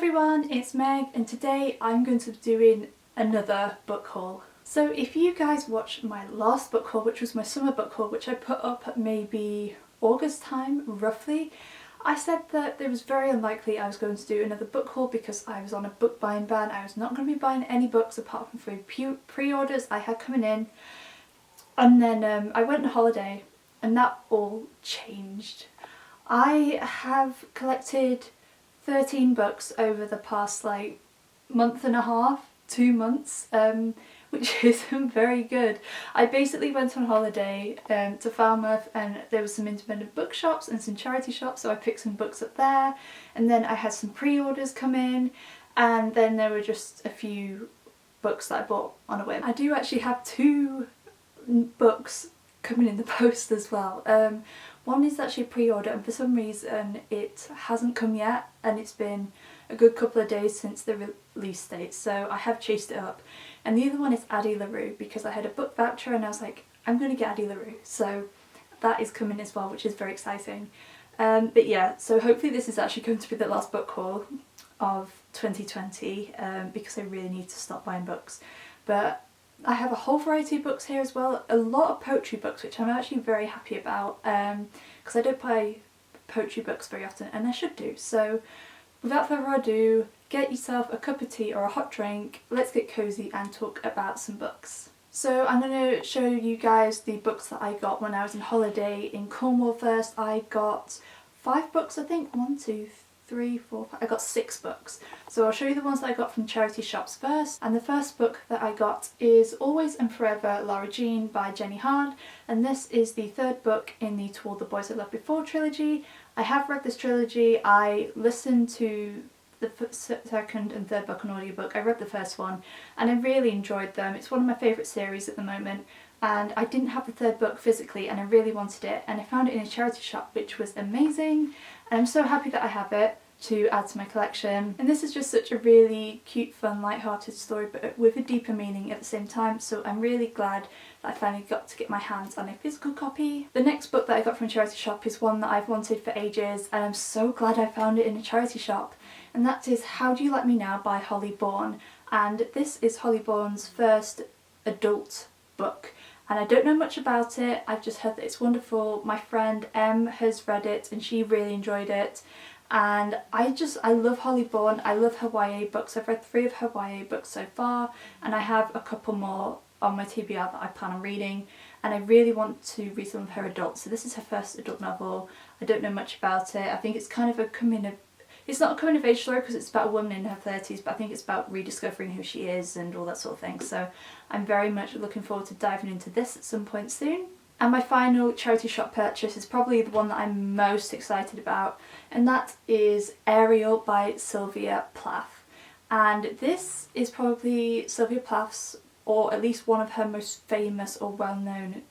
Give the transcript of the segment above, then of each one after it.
everyone, it's Meg and today I'm going to be doing another book haul. So if you guys watched my last book haul, which was my summer book haul, which I put up at maybe August time roughly, I said that it was very unlikely I was going to do another book haul because I was on a book buying ban. I was not going to be buying any books apart from free pre-orders I had coming in. And then I went on holiday and that all changed. I have collected 13 books over the past month and a half, 2 months, which isn't very good. I basically went on holiday to Falmouth and there was some independent bookshops and some charity shops, so I picked some books up there, and then I had some pre-orders come in, and then there were just a few books that I bought on a whim. I do actually have 2 books coming in the post as well. One is actually pre-order and for some reason it hasn't come yet, and it's been a good couple of days since the release date, so I have chased it up. And the other one is Addie LaRue because I had a book voucher and I was like, I'm going to get Addie LaRue, so that is coming as well, which is very exciting. But yeah, so hopefully this is actually going to be the last book haul of 2020 because I really need to stop buying books. But I have a whole variety of books here as well, a lot of poetry books, which I'm actually very happy about because I don't buy poetry books very often and I should do. So without further ado, get yourself a cup of tea or a hot drink, let's get cozy and talk about some books. So I'm going to show you guys the books that I got when I was on holiday in Cornwall first. I got 5 books I think, 1, 2, 3, 4, 5, I got 6 books. So I'll show you the ones that I got from charity shops first. And the first book that I got is Always and Forever Lara Jean by Jenny Han, and this is the 3rd book in the To All the Boys I Loved Before trilogy. I have read this trilogy. I listened to the 2nd and 3rd book on audiobook. I read the first one and I really enjoyed them. It's one of my favourite series at the moment, and I didn't have the 3rd book physically and I really wanted it, and I found it in a charity shop, which was amazing, and I'm so happy that I have it to add to my collection. And this is just such a really cute, fun, light-hearted story but with a deeper meaning at the same time, so I'm really glad that I finally got to get my hands on a physical copy. The next book that I got from a charity shop is one that I've wanted for ages and I'm so glad I found it in a charity shop, and that is How Do You Like Me Now by Holly Bourne. And this is Holly Bourne's first adult book and I don't know much about it. I've just heard that it's wonderful. My friend Em has read it and she really enjoyed it. And I love Holly Bourne. I love her YA books. I've read 3 of her YA books so far and I have a couple more on my TBR that I plan on reading, and I really want to read some of her adults. So this is her first adult novel. I don't know much about it. I think it's kind of it's not a coming of age story because it's about a woman in her 30s, but I think it's about rediscovering who she is and all that sort of thing. So I'm very much looking forward to diving into this at some point soon. And my final charity shop purchase is probably the one that I'm most excited about, and that is Ariel by Sylvia Plath. And this is probably Sylvia Plath's, or at least one of her most famous or well-known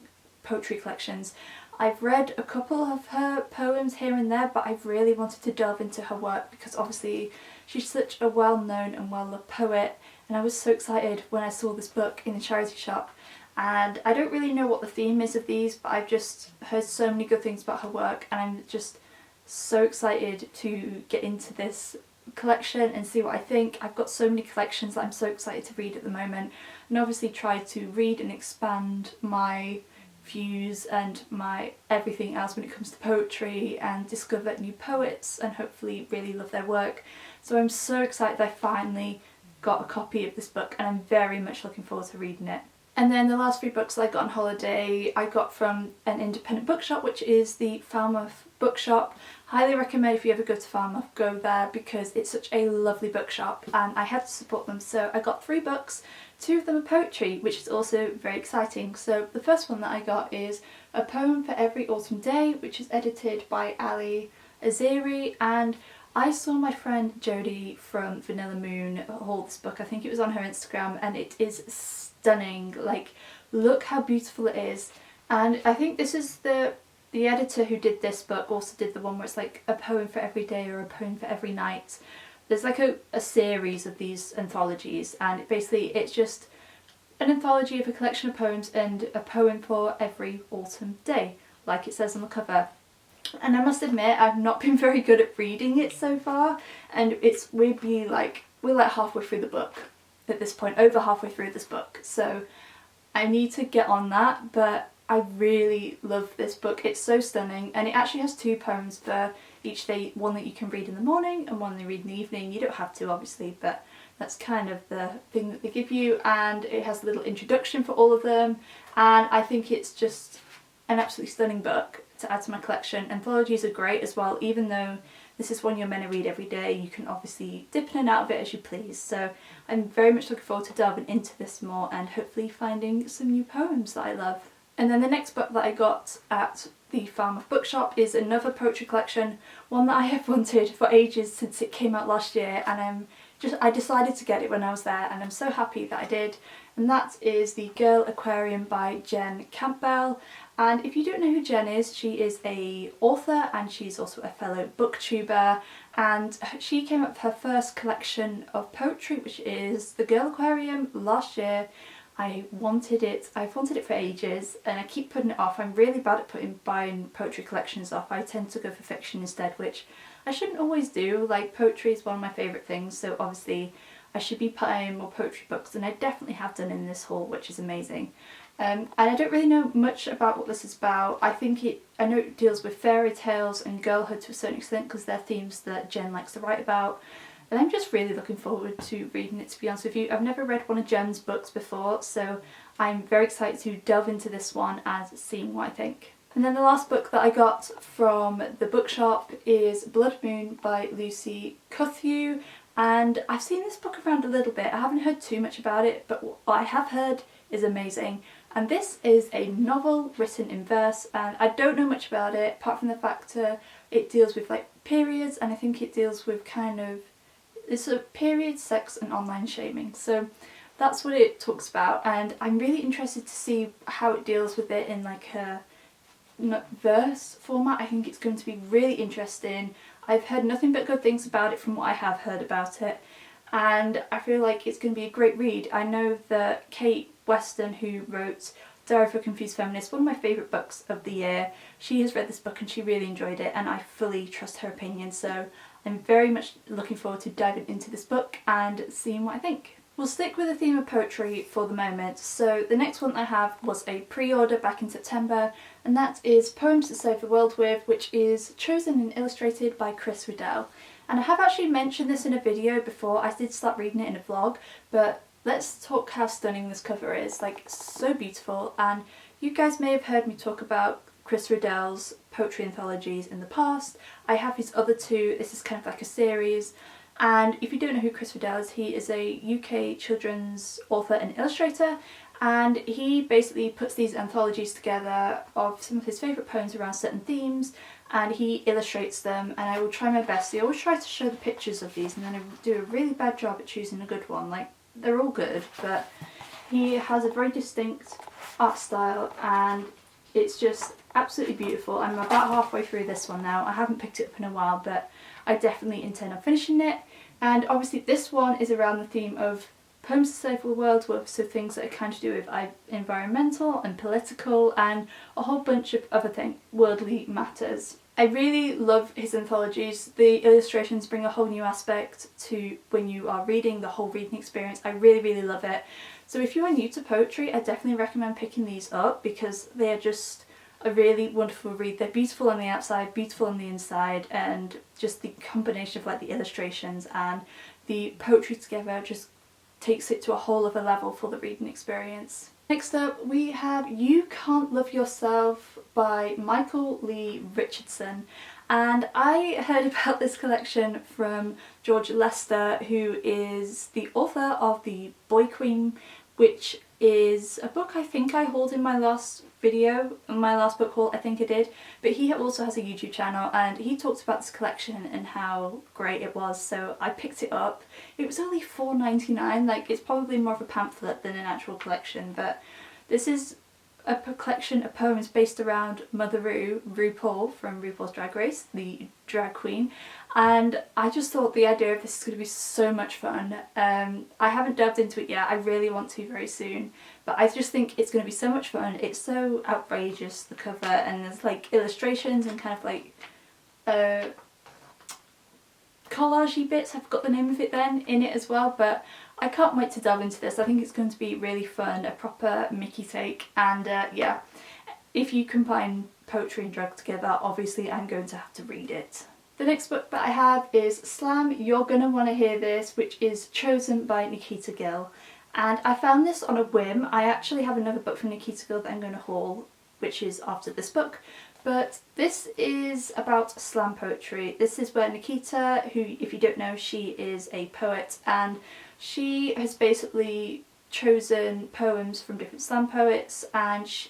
poetry collections. I've read a couple of her poems here and there, but I've really wanted to delve into her work because obviously she's such a well-known and well-loved poet, and I was so excited when I saw this book in a charity shop. And I don't really know what the theme is of these, but I've just heard so many good things about her work and I'm just so excited to get into this collection and see what I think. I've got so many collections that I'm so excited to read at the moment, and obviously try to read and expand my views and my everything else when it comes to poetry and discover new poets and hopefully really love their work. So I'm so excited that I finally got a copy of this book and I'm very much looking forward to reading it. And then the last 3 books that I got on holiday I got from an independent bookshop, which is the Falmouth bookshop. Highly recommend, if you ever go to Falmouth, go there because it's such a lovely bookshop and I had to support them. So I got 3 books, 2 of them are poetry, which is also very exciting. So the first one that I got is A Poem for Every Autumn Day, which is edited by Ali Azeri, and I saw my friend Jodie from Vanilla Moon haul this book. I think it was on her Instagram, and it is stunning. Like, look how beautiful it is. And I think this is the editor who did this book also did the one where it's like a poem for every day or a poem for every night. There's like a series of these anthologies, and basically it's just an anthology of a collection of poems and a poem for every autumn day, like it says on the cover. and I must admit I've not been very good at reading it so far, and we're like halfway through the book at this point, over halfway through this book, so I need to get on that. But I really love this book. It's so stunning, and it actually has 2 poems for each day, one that you can read in the morning and one that you read in the evening. You don't have to, obviously, but that's kind of the thing that they give you, and it has a little introduction for all of them, and I think it's just an absolutely stunning book to add to my collection. Anthologies are great as well, even though this is one you're meant to read every day. You can obviously dip in and out of it as you please, so I'm very much looking forward to delving into this more and hopefully finding some new poems that I love. And then the next book that I got at the Falmouth Bookshop is another poetry collection, one that I have wanted for ages since it came out last year, and I decided to get it when I was there, and I'm so happy that I did. And that is the Girl Aquarium by Jen Campbell. And if you don't know who Jen is, she is a author and she's also a fellow booktuber, and she came up with her first collection of poetry, which is the Girl Aquarium, last year. I've wanted it for ages, and I keep putting it off. I'm really bad at buying poetry collections off. I tend to go for fiction instead, which I shouldn't always do. Like, poetry is one of my favourite things, so obviously I should be buying more poetry books, and I definitely have done in this haul, which is amazing. And I don't really know much about what this is about. I know it deals with fairy tales and girlhood to a certain extent, because they're themes that Jen likes to write about. And I'm just really looking forward to reading it, to be honest with you. I've never read one of Jen's books before, so I'm very excited to delve into this one and seeing what I think. And then the last book that I got from the bookshop is Blood Moon by Lucy Cuthue, and I've seen this book around a little bit. I haven't heard too much about it, but what I have heard is amazing. And this is a novel written in verse, and I don't know much about it apart from the fact it deals with like periods, and I think it deals with it's a period, sex and online shaming. So that's what it talks about, and I'm really interested to see how it deals with it in like a verse format. I think it's going to be really interesting. I've heard nothing but good things about it from what I have heard about it, and I feel like it's going to be a great read. I know that Kate Weston, who wrote Diary of a Confused Feminist, one of my favourite books of the year, she has read this book and she really enjoyed it, and I fully trust her opinion, so I'm very much looking forward to diving into this book and seeing what I think. We'll stick with the theme of poetry for the moment, so the next one I have was a pre-order back in September, and that is Poems to Save the World With, which is chosen and illustrated by Chris Riddell. And I have actually mentioned this in a video before. I did start reading it in a vlog, but let's talk how stunning this cover is. Like, so beautiful, and you guys may have heard me talk about Chris Riddell's poetry anthologies in the past. I have his other 2, this is kind of like a series, and if you don't know who Chris Riddell is, he is a UK children's author and illustrator, and he basically puts these anthologies together of some of his favourite poems around certain themes, and he illustrates them, and I will try my best. I always try to show the pictures of these, and then I do a really bad job at choosing a good one. Like, they're all good, but he has a very distinct art style, and it's just absolutely beautiful. I'm about halfway through this one now. I haven't picked it up in a while, but I definitely intend on finishing it. And obviously this one is around the theme of poems to save the world with, so things that are kind of to do with environmental and political and a whole bunch of other worldly matters. I really love his anthologies. The illustrations bring a whole new aspect to when you are reading, the whole reading experience. I really, really love it. So if you are new to poetry, I definitely recommend picking these up, because they are just a really wonderful read. They're beautiful on the outside, beautiful on the inside, and just the combination of like the illustrations and the poetry together just takes it to a whole other level for the reading experience. Next up we have You Can't Love Yourself by Michael Lee Richardson, and I heard about this collection from George Lester, who is the author of The Boy Queen, which is a book I think I hauled in my last video, my last book haul, I think I did, but he also has a YouTube channel, and he talked about this collection and how great it was, so I picked it up. It was only $4.99, like it's probably more of a pamphlet than an actual collection, but this is a collection of poems based around Mother RuPaul from RuPaul's Drag Race, the drag queen, and I just thought the idea of this is going to be so much fun. I haven't delved into it yet, I really want to very soon, but I just think it's going to be so much fun. It's so outrageous, the cover, and there's like illustrations and kind of like collagey bits, I forgot the name of it then, in it as well, but I can't wait to delve into this. I think it's going to be really fun, a proper Mickey take, and yeah, if you combine poetry and drag together, obviously I'm going to have to read it. The next book that I have is Slam, You're Gonna Wanna Hear This, which is Chosen by Nikita Gill, and I found this on a whim. I actually have another book from Nikita Gill that I'm going to haul, which is after this book. But this is about slam poetry. This is where Nikita, who, if you don't know, she is a poet, and she has basically chosen poems from different slam poets and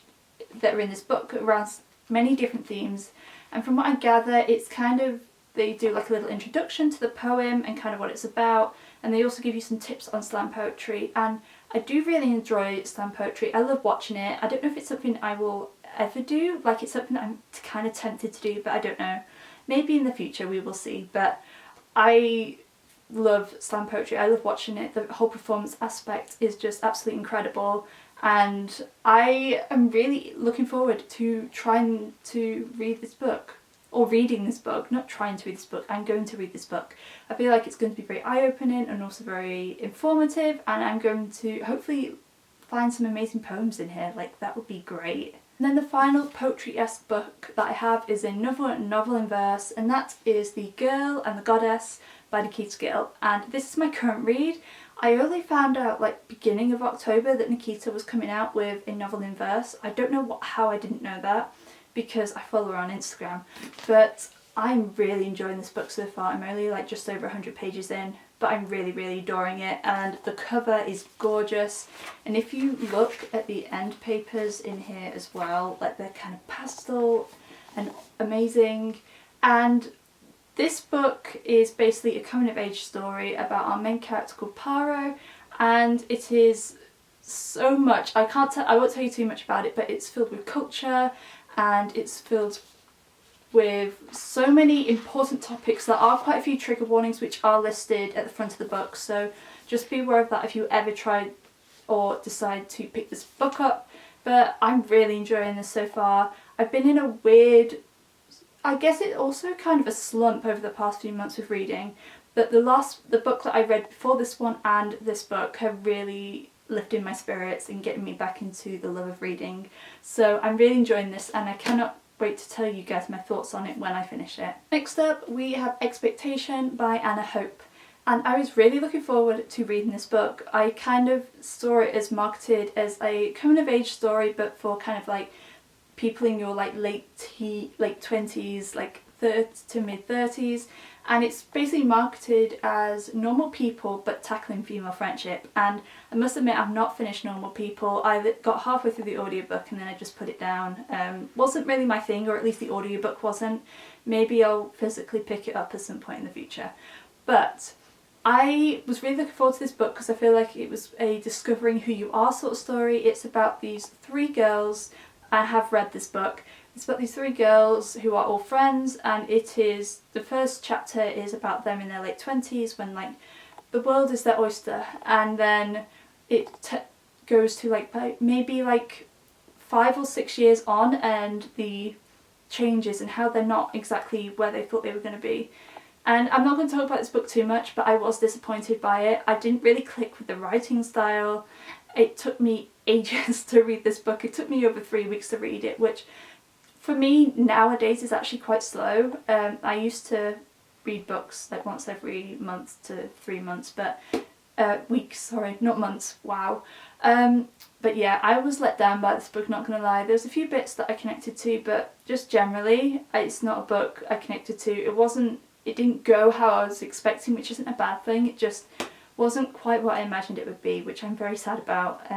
that are in this book around many different themes. And from what I gather, it's kind of, they do like a little introduction to the poem and kind of what it's about, and they also give you some tips on slam poetry. And I do really enjoy slam poetry. I love watching it. I don't know if it's something I will ever do, like it's something I'm kind of tempted to do, but I don't know. Maybe in the future, we will see. But I love slam poetry. I love watching it. The whole performance aspect is just absolutely incredible, and I am really looking forward to trying to read this book, or reading this book, not trying to read this book, I'm going to read this book. I feel like it's going to be very eye-opening and also very informative, and I'm going to hopefully find some amazing poems in here, like that would be great. And then the final poetry-esque book that I have is a novel in verse, and that is The Girl and the Goddess by Nikita Gill, and this is my current read. I only found out like beginning of October that Nikita was coming out with a novel in verse. I don't know how I didn't know that, because I follow her on Instagram, but I'm really enjoying this book so far. I'm only like just over 100 pages in, but I'm really adoring it, and the cover is gorgeous. And if you look at the end papers in here as well, like they're kind of pastel and amazing. And this book is basically a coming of age story about our main character called Paro, and it is so much, I won't tell you too much about it, but it's filled with culture and it's filled with so many important topics. There are quite a few trigger warnings which are listed at the front of the book, so just be aware of that if you ever try or decide to pick this book up. But I'm really enjoying this so far. I've been in a weird, I guess it's also kind of a slump over the past few months with reading, but the book that I read before this one and this book have really lifted my spirits and getting me back into the love of reading. So I'm really enjoying this, and I cannot wait to tell you guys my thoughts on it when I finish it. Next up we have Expectation by Anna Hope, and I was really looking forward to reading this book. I kind of saw it as marketed as a coming of age story, but for kind of like people in your like late 20s, like to mid 30s, and it's basically marketed as normal people but tackling female friendship. And I must admit, I've not finished Normal People. I got halfway through the audiobook and then I just put it down. Wasn't really my thing, or at least the audiobook wasn't. Maybe I'll physically pick it up at some point in the future. But I was really looking forward to this book because I feel like it was a discovering who you are sort of story. It's about these three girls. I have read this book. It's about these three girls who are all friends, and it is, the first chapter is about them in their late 20s when like the world is their oyster, and then it goes to like maybe like 5 or 6 years on, and the changes and how they're not exactly where they thought they were going to be. And I'm not going to talk about this book too much, but I was disappointed by it. I didn't really click with the writing style. It took me ages to read this book. It took me over 3 weeks to read it, which for me nowadays is actually quite slow. I used to read books like once every month to 3 months, but weeks, sorry, not months, wow. But yeah, I was let down by this book, not gonna lie. There's a few bits that I connected to, but just generally, it's not a book I connected to. It didn't go how I was expecting, which isn't a bad thing. It just wasn't quite what I imagined it would be, which I'm very sad about.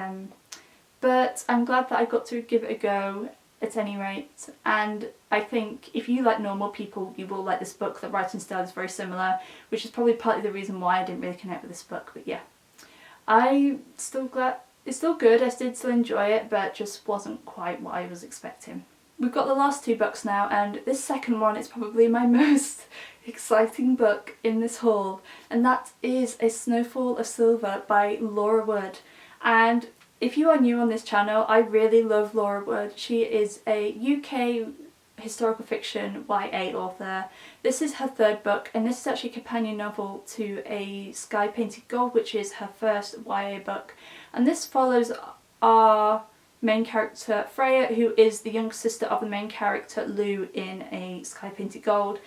But I'm glad that I got to give it a go at any rate, and I think if you like Normal People, you will like this book. The writing style is very similar, which is probably partly the reason why I didn't really connect with this book. But yeah, I'm still glad It's still good, I did still enjoy it, but just wasn't quite what I was expecting. We've got the last two books now, and this second one is probably my most exciting book in this haul, and that is A Snowfall of Silver by Laura Wood. And if you are new on this channel, I really love Laura Wood. She is a UK historical fiction YA author. This is her third book, and this is actually a companion novel to A Sky Painted Gold, which is her first YA book. And this follows our main character Freya, who is the younger sister of the main character Lou in A Sky Painted Gold.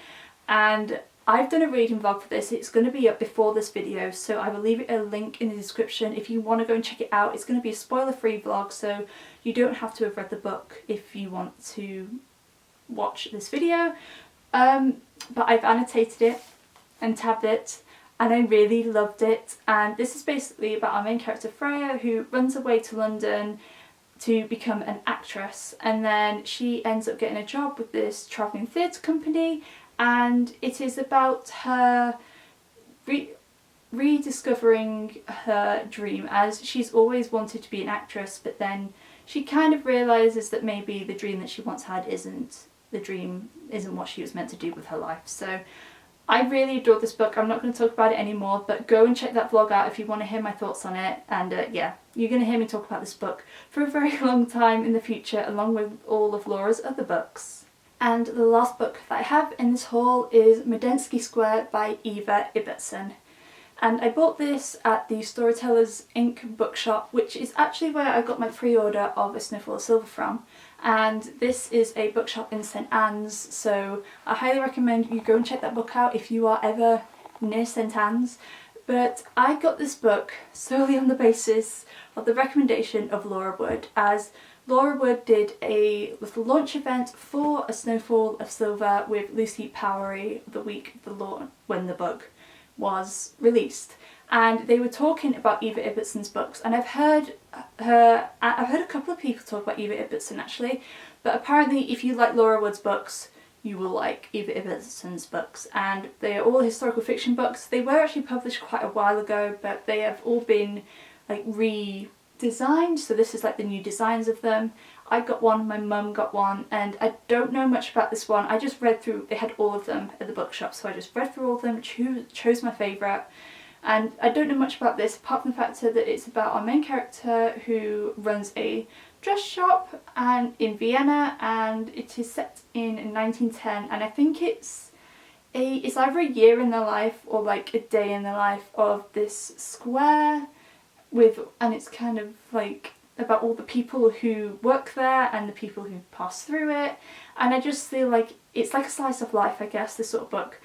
And I've done a reading vlog for this. It's going to be up before this video, so I will leave a link in the description if you want to go and check it out. It's going to be a spoiler-free vlog, so you don't have to have read the book if you want to watch this video. But I've annotated it and tabbed it, and I really loved it. And this is basically about our main character Freya, who runs away to London to become an actress, and then she ends up getting a job with this travelling theatre company, and it is about her rediscovering her dream, as she's always wanted to be an actress, but then she kind of realises that maybe the dream that she once had isn't what she was meant to do with her life. So I really adored this book. I'm not going to talk about it anymore, but go and check that vlog out if you want to hear my thoughts on it. And yeah, you're going to hear me talk about this book for a very long time in the future, along with all of Laura's other books. And the last book that I have in this haul is Modensky Square by Eva Ibbotson. And I bought this at the Storytellers Inc. bookshop, which is actually where I got my pre-order of A Snowfall of Silver from. And this is a bookshop in St Anne's, so I highly recommend you go and check that book out if you are ever near St Anne's. But I got this book solely on the basis of the recommendation of Laura Wood, as Laura Wood did a little launch event for A Snowfall of Silver with Lucy Powery the week when the book was released, and they were talking about Eva Ibbotson's books. And I've heard a couple of people talk about Eva Ibbotson actually, but apparently if you like Laura Wood's books, you will like Eva Ibbotson's books, and they are all historical fiction books. They were actually published quite a while ago, but they have all been like redesigned, so this is like the new designs of them. I got one, my mum got one, and I don't know much about this one. I just read through, they had all of them at the bookshop, so I just read through all of them, chose my favourite. And I don't know much about this apart from the fact that it's about our main character who runs a dress shop in Vienna, and it is set in 1910, and I think it's either a year in the life or like a day in the life of this square and it's kind of like about all the people who work there and the people who pass through it. And I just feel like it's like a slice of life, I guess, this sort of book,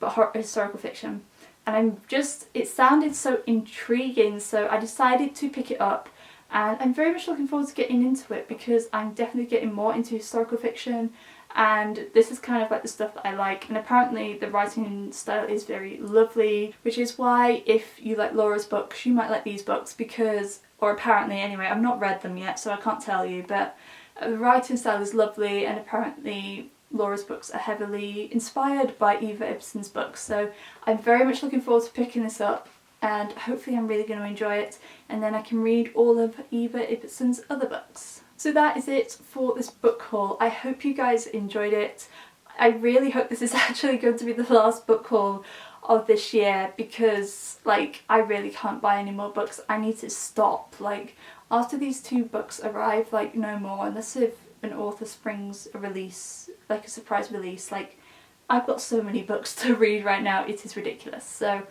but historical fiction. And it sounded so intriguing, so I decided to pick it up, and I'm very much looking forward to getting into it because I'm definitely getting more into historical fiction, and this is kind of like the stuff that I like. And apparently the writing style is very lovely, which is why if you like Laura's books, you might like these books, because, or apparently anyway, I've not read them yet so I can't tell you, but the writing style is lovely, and apparently Laura's books are heavily inspired by Eva Ibboson's books, so I'm very much looking forward to picking this up, and hopefully I'm really going to enjoy it, and then I can read all of Eva Ibboson's other books. So that is it for this book haul. I hope you guys enjoyed it. I really hope this is actually going to be the last book haul of this year, because like I really can't buy any more books. I need to stop. Like after these two books arrive, like no more, unless if an author springs a release, like a surprise release. Like I've got so many books to read right now, it is ridiculous. So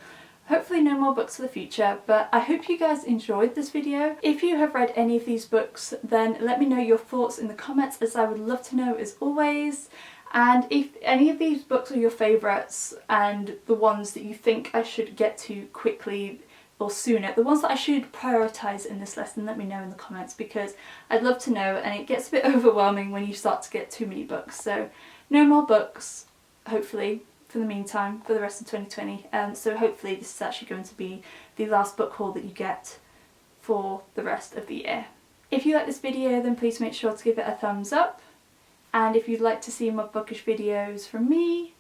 hopefully no more books for the future, but I hope you guys enjoyed this video. If you have read any of these books, then let me know your thoughts in the comments, as I would love to know as always. And if any of these books are your favourites and the ones that you think I should get to quickly or sooner, the ones that I should prioritise in this list, then let me know in the comments, because I'd love to know, and it gets a bit overwhelming when you start to get too many books. So no more books, hopefully, for the meantime, for the rest of 2020. So hopefully this is actually going to be the last book haul that you get for the rest of the year. If you like this video, then please make sure to give it a thumbs up. And if you'd like to see more bookish videos from me,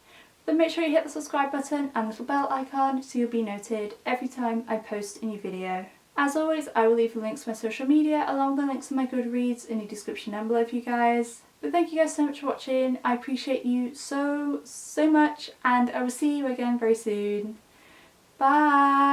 then make sure you hit the subscribe button and little bell icon so you'll be noted every time I post a new video. As always, I will leave the links to my social media along with the links to my Goodreads in the description down below for you guys. But thank you guys so much for watching. I appreciate you so much, and I will see you again very soon. Bye!